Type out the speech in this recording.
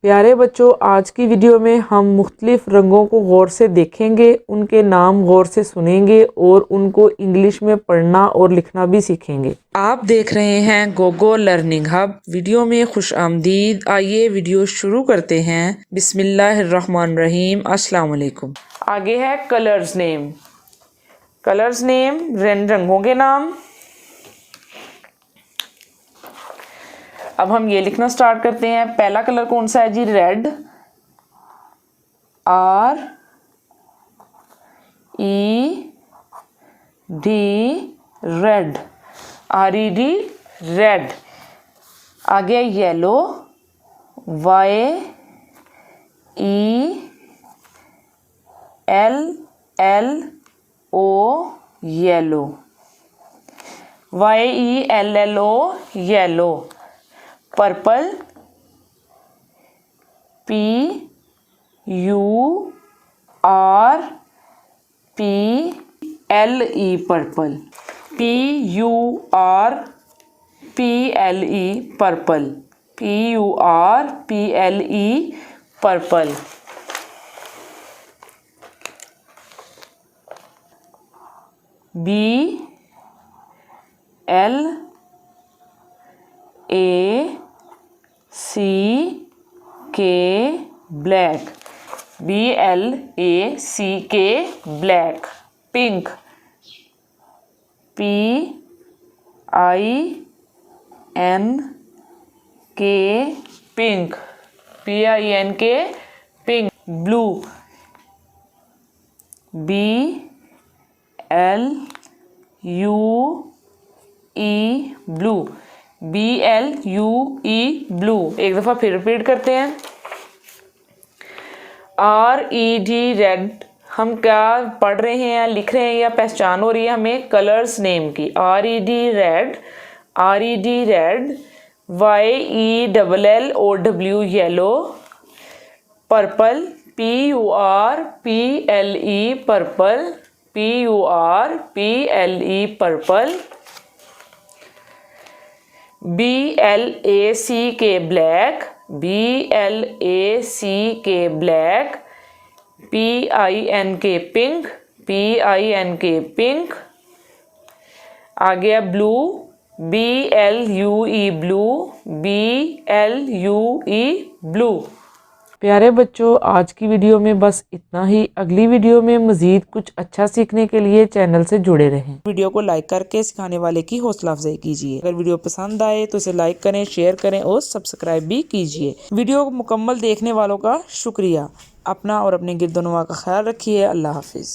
प्यारे बच्चों, आज की वीडियो में हम मुख्तलिफ रंगों को गौर से देखेंगे, उनके नाम गौर से सुनेंगे और उनको इंग्लिश में पढ़ना और लिखना भी सीखेंगे। आप देख रहे हैं गोगो लर्निंग हब। वीडियो में खुश आमदीद। आइए वीडियो शुरू करते हैं। बिस्मिल्लाहिर्रहमानिर्रहीम। अस्सलाम वालेकुम। आगे है कलर्स नेम। कलर्स नेम रंगों के नाम। अब हम ये लिखना स्टार्ट करते हैं। पहला कलर कौन सा है जी? Red. R E D red. RED red. आगे yellow. YELLO yellow. YELLO yellow. Purple. PURPLE purple. PURPLE purple. PURPLE purple. BLACK black. BLACK black. Pink. PINK pink. PINK pink. Blue. BLUE blue. BLUE blue. एक दफ़ा फिर repeat करते हैं। RED red. हम क्या पढ़ रहे हैं या लिख रहे हैं या पहचान हो रही है हमें कलर्स नेम की। RED red. RED red. YELLO yellow. Purple. PURPLE purple. PURPLE purple. BLACK black. BLACK black. PINK pink. PINK pink. आगे है blue. BLUE blue. BLUE blue. प्यारे बच्चों, आज की वीडियो में बस इतना ही। अगली वीडियो में मज़ीद कुछ अच्छा सीखने के लिए चैनल से जुड़े रहें। वीडियो को लाइक करके सिखाने वाले की हौसला अफजाई कीजिए। अगर वीडियो पसंद आए तो इसे लाइक करें, शेयर करें और सब्सक्राइब भी कीजिए। वीडियो को मुकम्मल देखने वालों का शुक्रिया। अपना और अपने गिरदोनवा का ख्याल रखिए। अल्लाह हाफिज़।